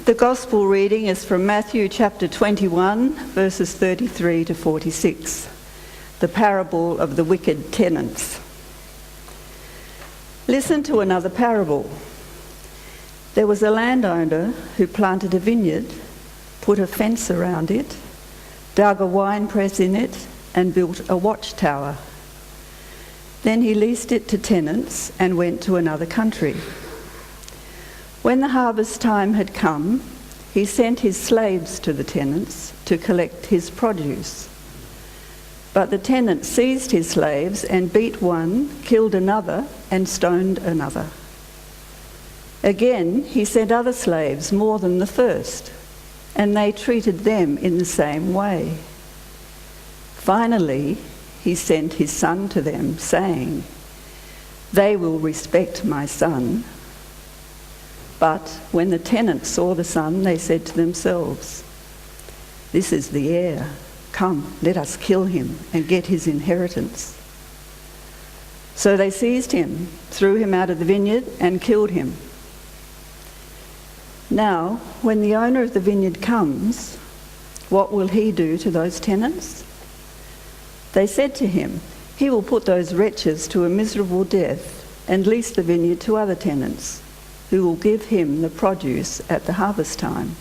The Gospel reading is from Matthew chapter 21, verses 33 to 46, the parable of the wicked tenants. Listen to another parable. There was a landowner who planted a vineyard, put a fence around it, dug a winepress in it, and built a watchtower. Then he leased it to tenants and went to another country. When the harvest time had come, he sent his slaves to the tenants to collect his produce. But the tenants seized his slaves and beat one, killed another, and stoned another. Again, he sent other slaves, more than the first, and they treated them in the same way. Finally, he sent his son to them, saying, "They will respect my son." But when the tenants saw the son, they said to themselves, "This is the heir. Come, let us kill him and get his inheritance." So they seized him, threw him out of the vineyard, and killed him. Now, when the owner of the vineyard comes, what will he do to those tenants? They said to him, "He will put those wretches to a miserable death and lease the vineyard to other tenants, who will give him the produce at the harvest time."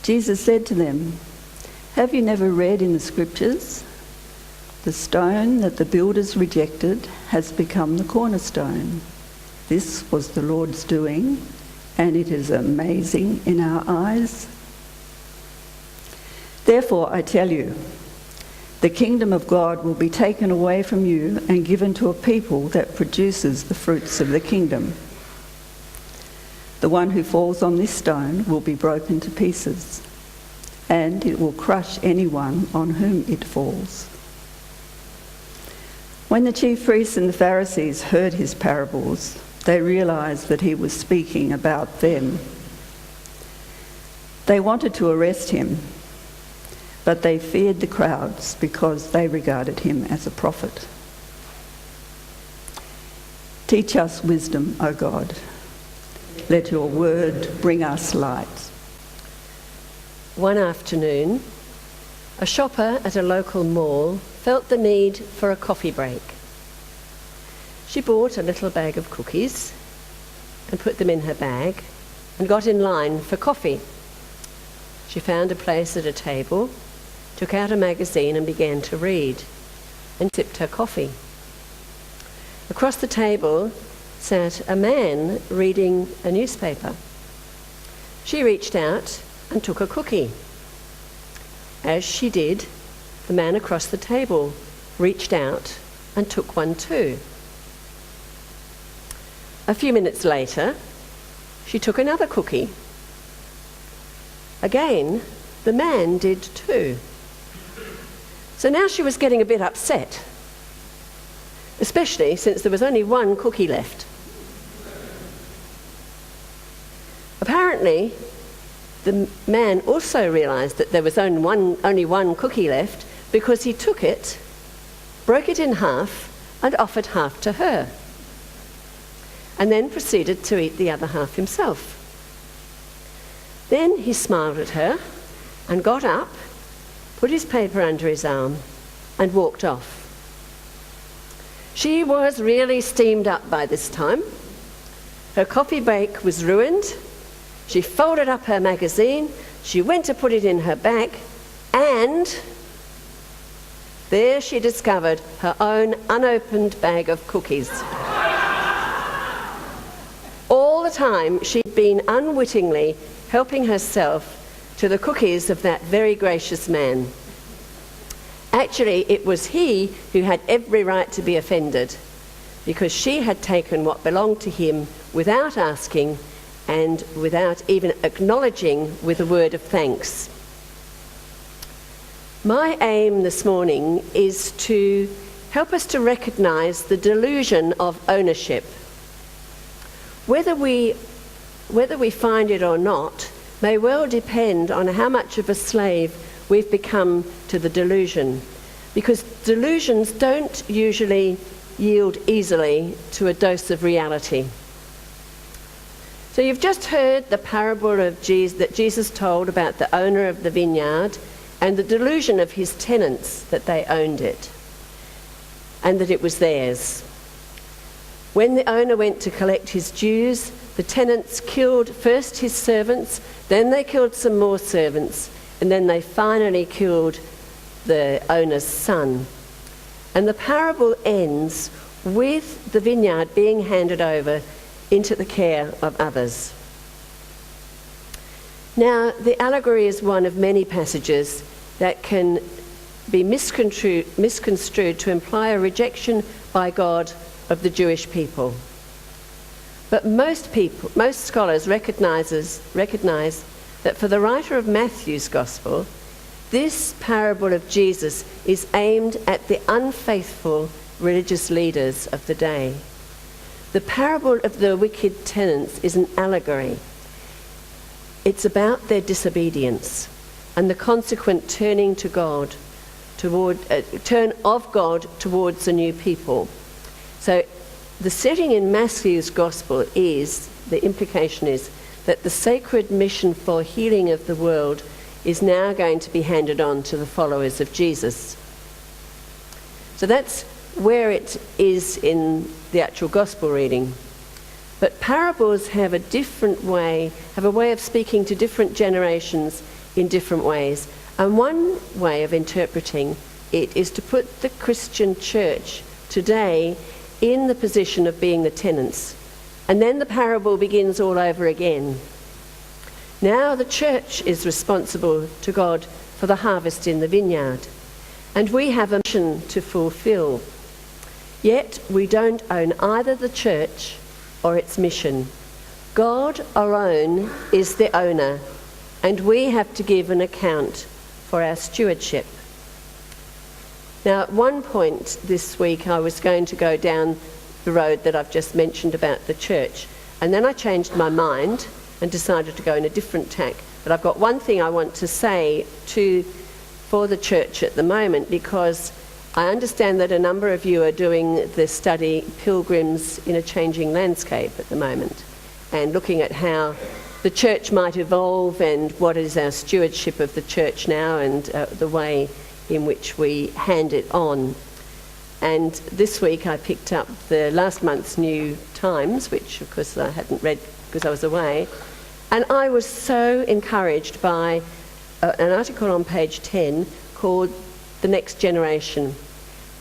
Jesus said to them, "Have you never read in the scriptures? The stone that the builders rejected has become the cornerstone. This was the Lord's doing, and it is amazing in our eyes. Therefore, I tell you, the kingdom of God will be taken away from you and given to a people that produces the fruits of the kingdom. The one who falls on this stone will be broken to pieces, and it will crush anyone on whom it falls." When the chief priests and the Pharisees heard his parables, they realized that he was speaking about them. They wanted to arrest him, but they feared the crowds because they regarded him as a prophet. Teach us wisdom, O God. Let your word bring us light. One afternoon, a shopper at a local mall felt the need for a coffee break. She bought a little bag of cookies and put them in her bag and got in line for coffee. She found a place at a table, took out a magazine and began to read, and sipped her coffee. Across the table sat a man reading a newspaper. She reached out and took a cookie. As she did, the man across the table reached out and took one too. A few minutes later, she took another cookie. Again, the man did too. So now she was getting a bit upset, especially since there was only one cookie left. Apparently, the man also realised that there was only one cookie left, because he took it, broke it in half, and offered half to her, and then proceeded to eat the other half himself. Then he smiled at her and got up, put his paper under his arm, and walked off. She was really steamed up by this time. Her coffee break was ruined. She folded up her magazine, she went to put it in her bag, and there she discovered her own unopened bag of cookies. All the time she'd been unwittingly helping herself to the cookies of that very gracious man. Actually, it was he who had every right to be offended, because she had taken what belonged to him without asking and without even acknowledging with a word of thanks. My aim this morning is to help us to recognise the delusion of ownership. Whether we find it or not may well depend on how much of a slave we've become to the delusion, because delusions don't usually yield easily to a dose of reality. So you've just heard the parable of that Jesus told about the owner of the vineyard and the delusion of his tenants that they owned it and that it was theirs. When the owner went to collect his dues, the tenants killed first his servants, then they killed some more servants, and then they finally killed the owner's son. And the parable ends with the vineyard being handed over into the care of others. Now, the allegory is one of many passages that can be misconstrued to imply a rejection by God of the Jewish people. But most scholars recognise that for the writer of Matthew's Gospel, this parable of Jesus is aimed at the unfaithful religious leaders of the day. The parable of the wicked tenants is an allegory. It's about their disobedience and the consequent turn of God towards a new people. So the setting in Matthew's Gospel is, the implication is, that the sacred mission for healing of the world is now going to be handed on to the followers of Jesus. So that's where it is in the actual Gospel reading. But parables have a way of speaking to different generations in different ways. And one way of interpreting it is to put the Christian church today in the position of being the tenants. And then the parable begins all over again. Now the church is responsible to God for the harvest in the vineyard. And we have a mission to fulfill. Yet we don't own either the church or its mission. God alone is the owner, and we have to give an account for our stewardship. Now, at one point this week, I was going to go down the road that I've just mentioned about the church, and then I changed my mind and decided to go in a different tack. But I've got one thing I want to say for the church at the moment, because I understand that a number of you are doing the study Pilgrims in a Changing Landscape at the moment, and looking at how the church might evolve and what is our stewardship of the church now, and the way in which we hand it on. And this week I picked up the last month's New Times, which of course I hadn't read because I was away, and I was so encouraged by an article on page 10 called The Next Generation.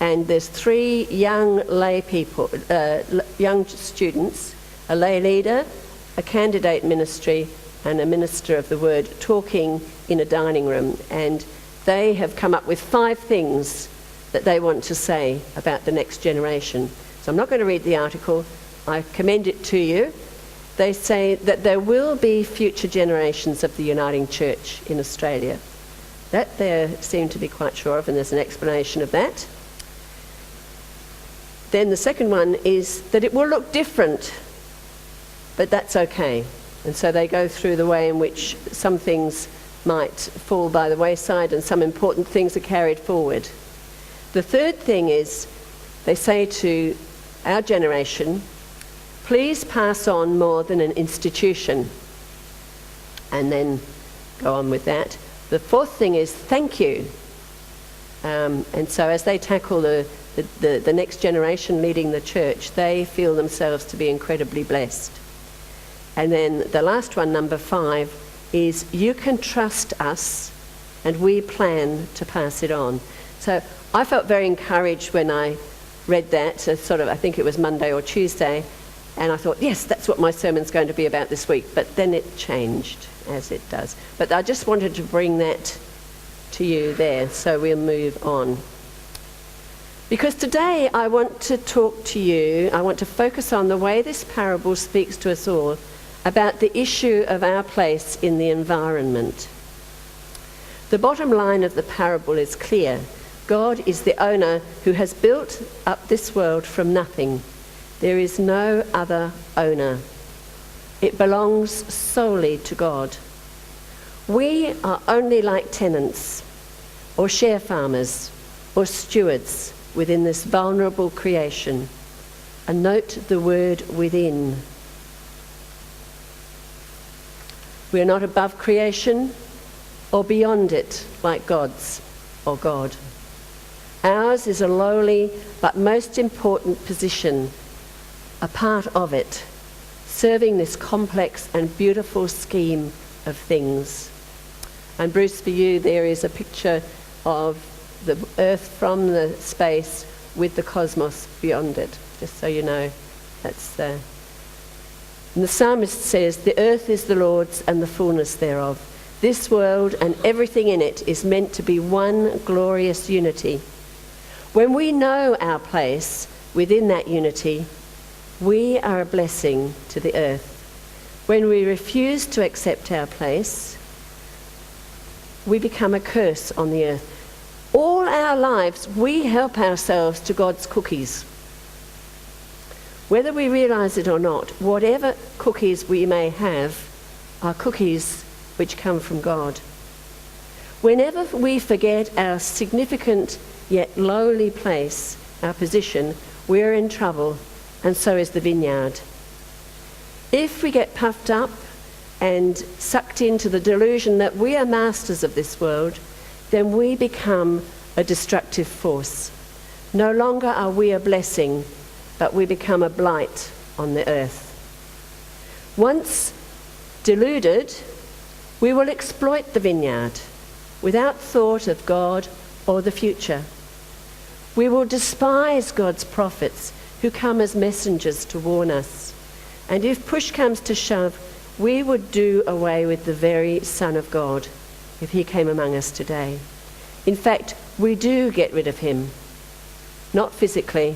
And there's 3 young lay people, young students, a lay leader, a candidate ministry, and a minister of the word, talking in a dining room. And they have come up with 5 things that they want to say about the next generation. So I'm not going to read the article. I commend it to you. They say that there will be future generations of the Uniting Church in Australia. That they seem to be quite sure of, and there's an explanation of that. Then the second one is that it will look different, but that's okay. And so they go through the way in which some things might fall by the wayside and some important things are carried forward. The third thing is, they say to our generation, please pass on more than an institution. And then go on with that. The fourth thing is, thank you. And so as they tackle the next generation leading the church, they feel themselves to be incredibly blessed. And then the last one, number 5, is you can trust us and we plan to pass it on. So I felt very encouraged when I read that, I think it was Monday or Tuesday, and I thought, yes, that's what my sermon's going to be about this week. But then it changed, as it does. But I just wanted to bring that to you there, so we'll move on. Because today I want to talk to you, I want to focus on the way this parable speaks to us all about the issue of our place in the environment. The bottom line of the parable is clear. God is the owner who has built up this world from nothing. There is no other owner. It belongs solely to God. We are only like tenants or share farmers or stewards within this vulnerable creation. And note the word within. We are not above creation or beyond it like gods or God. Ours is a lowly but most important position, a part of it, serving this complex and beautiful scheme of things. And Bruce, for you, there is a picture of the Earth from the space with the cosmos beyond it, just so you know. That's there. And the psalmist says, "The earth is the Lord's and the fullness thereof. This world and everything in it is meant to be one glorious unity." When we know our place within that unity, we are a blessing to the earth. When we refuse to accept our place, we become a curse on the earth. All our lives, we help ourselves to God's cookies. Whether we realise it or not, whatever cookies we may have are cookies which come from God. Whenever we forget our significant yet lowly place, our position, we're in trouble, and so is the vineyard. If we get puffed up and sucked into the delusion that we are masters of this world, then we become a destructive force. No longer are we a blessing, but we become a blight on the earth. Once deluded, we will exploit the vineyard without thought of God or the future. We will despise God's prophets who come as messengers to warn us. And if push comes to shove, we would do away with the very Son of God if he came among us today. In fact, we do get rid of him, not physically,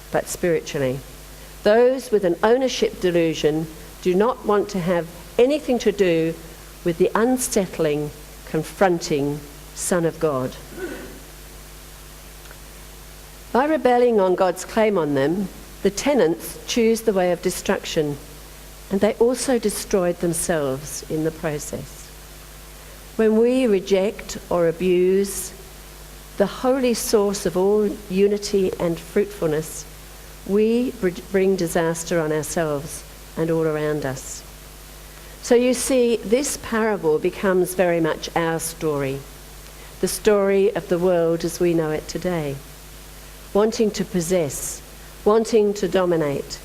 but spiritually. Those with an ownership delusion do not want to have anything to do with the unsettling, confronting Son of God. By rebelling on God's claim on them, the tenants choose the way of destruction, and they also destroyed themselves in the process. When we reject or abuse the holy source of all unity and fruitfulness, we bring disaster on ourselves and all around us. So you see, this parable becomes very much our story, the story of the world as we know it today. Wanting to possess, wanting to dominate,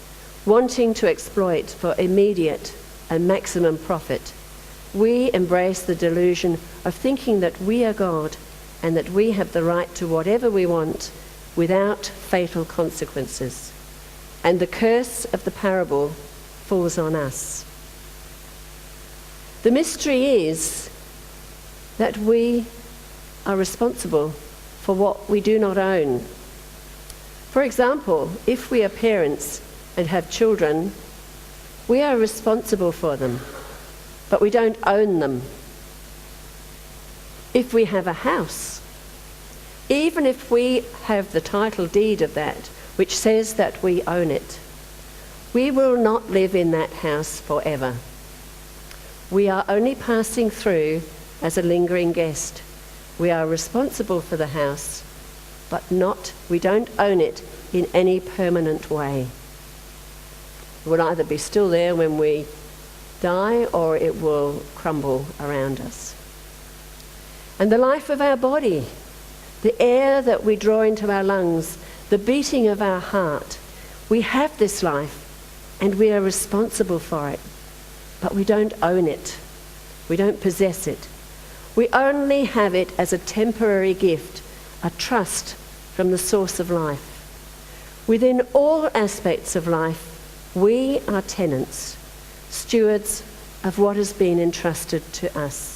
wanting to exploit for immediate and maximum profit, we embrace the delusion of thinking that we are God and that we have the right to whatever we want without fatal consequences. And the curse of the parable falls on us. The mystery is that we are responsible for what we do not own. For example, if we are parents and have children, we are responsible for them, but we don't own them. If we have a house, even if we have the title deed of that, which says that we own it, we will not live in that house forever. We are only passing through as a lingering guest. We are responsible for the house, but we don't own it in any permanent way. It will either be still there when we die or it will crumble around us. And the life of our body, the air that we draw into our lungs, the beating of our heart, we have this life and we are responsible for it, but we don't own it. We don't possess it. We only have it as a temporary gift, a trust from the source of life. Within all aspects of life, we are tenants, stewards of what has been entrusted to us.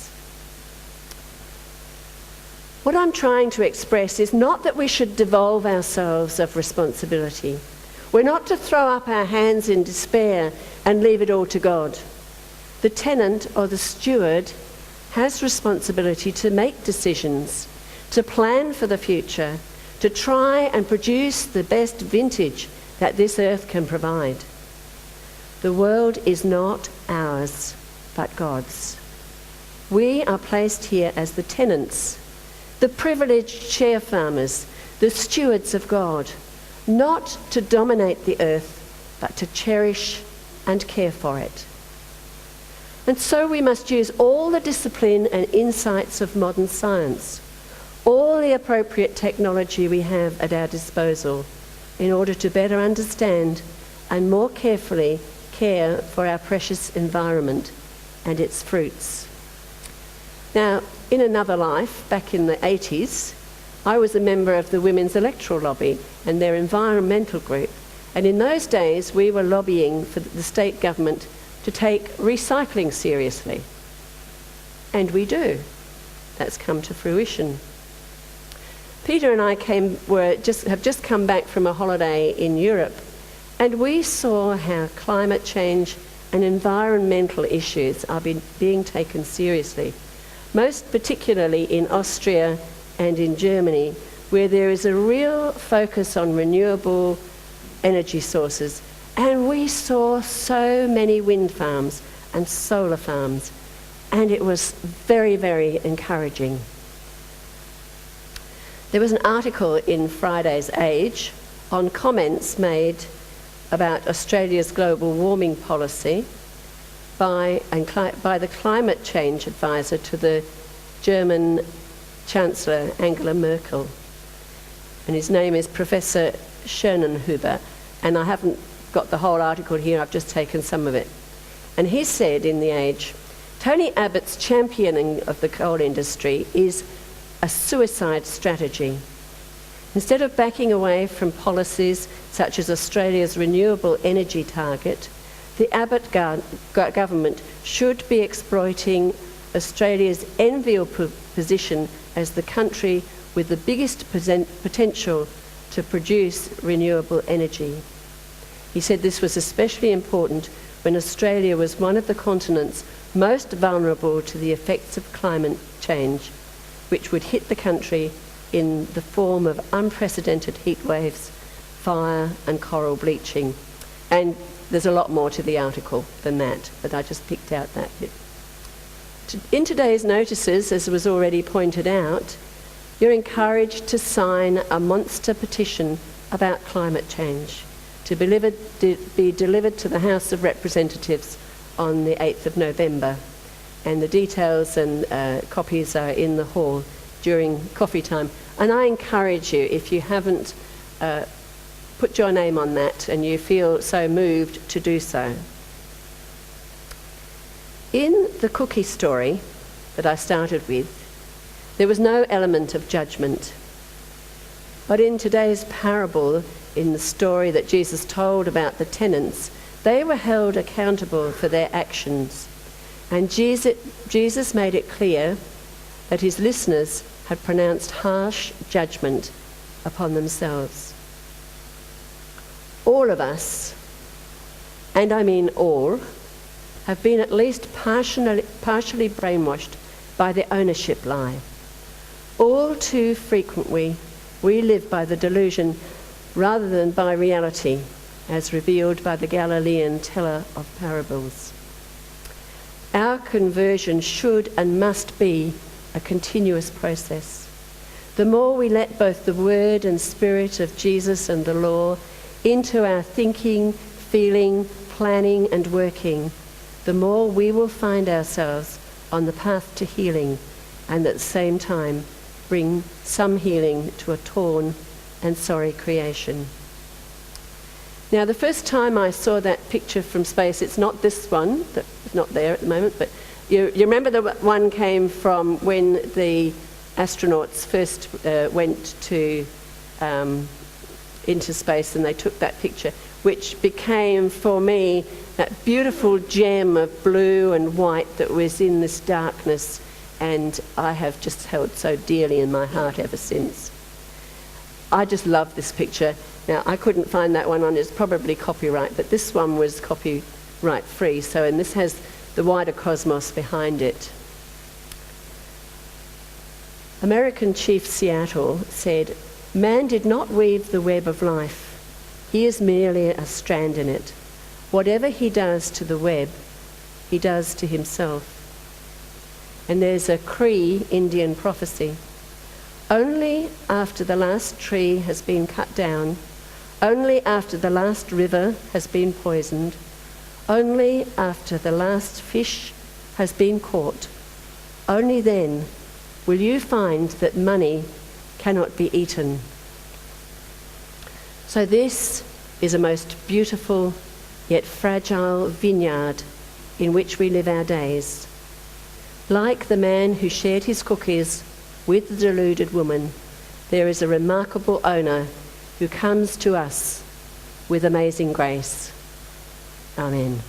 What I'm trying to express is not that we should devolve ourselves of responsibility. We're not to throw up our hands in despair and leave it all to God. The tenant or the steward has responsibility to make decisions, to plan for the future, to try and produce the best vintage that this earth can provide. The world is not ours, but God's. We are placed here as the tenants, the privileged share farmers, the stewards of God, not to dominate the earth, but to cherish and care for it. And so we must use all the discipline and insights of modern science, all the appropriate technology we have at our disposal, in order to better understand and more carefully care for our precious environment and its fruits. Now, in another life, back in the 80s, I was a member of the Women's Electoral Lobby and their environmental group. And in those days, we were lobbying for the state government to take recycling seriously. And we do. That's come to fruition. Peter and I have just come back from a holiday in Europe, and we saw how climate change and environmental issues are being taken seriously, most particularly in Austria and in Germany, where there is a real focus on renewable energy sources. And we saw so many wind farms and solar farms, and it was very, very encouraging. There was an article in Friday's Age on comments made about Australia's global warming policy by the climate change advisor to the German Chancellor Angela Merkel. And his name is Professor Schönenhuber, and I haven't got the whole article here, I've just taken some of it. And he said in The Age, Tony Abbott's championing of the coal industry is a suicide strategy. Instead of backing away from policies such as Australia's renewable energy target, the Abbott government should be exploiting Australia's enviable position as the country with the biggest potential to produce renewable energy. He said this was especially important when Australia was one of the continents most vulnerable to the effects of climate change, which would hit the country in the form of unprecedented heat waves, fire and coral bleaching. And there's a lot more to the article than that, but I just picked out that bit. In today's notices, as was already pointed out, you're encouraged to sign a monster petition about climate change to be delivered to the House of Representatives on the 8th of November. And the details and copies are in the hall during coffee time. And I encourage you, if you haven't put your name on that and you feel so moved, to do so. In the cookie story that I started with, there was no element of judgment. But in today's parable, in the story that Jesus told about the tenants, they were held accountable for their actions. And Jesus made it clear that his listeners had pronounced harsh judgment upon themselves. All of us, and I mean all, have been at least partially brainwashed by the ownership lie. All too frequently, we live by the delusion rather than by reality, as revealed by the Galilean teller of parables. Our conversion should and must be a continuous process. The more we let both the word and spirit of Jesus and the law into our thinking, feeling, planning and working, the more we will find ourselves on the path to healing, and at the same time bring some healing to a torn and sorry creation. Now, the first time I saw that picture from space, it's not this one, that's not there at the moment, but you remember the one came from when the astronauts first went to into space, and they took that picture, which became for me that beautiful gem of blue and white that was in this darkness, and I have just held so dearly in my heart ever since. I just love this picture. Now, I couldn't find that one on, it's probably copyright, but this one was copyright free, and this has the wider cosmos behind it. American Chief Seattle said, "Man did not weave the web of life. He is merely a strand in it. Whatever he does to the web, he does to himself." And there's a Cree Indian prophecy. Only after the last tree has been cut down, only after the last river has been poisoned, only after the last fish has been caught, only then will you find that money cannot be eaten. So this is a most beautiful yet fragile vineyard in which we live our days. Like the man who shared his cookies with the deluded woman, there is a remarkable owner who comes to us with amazing grace. Amen.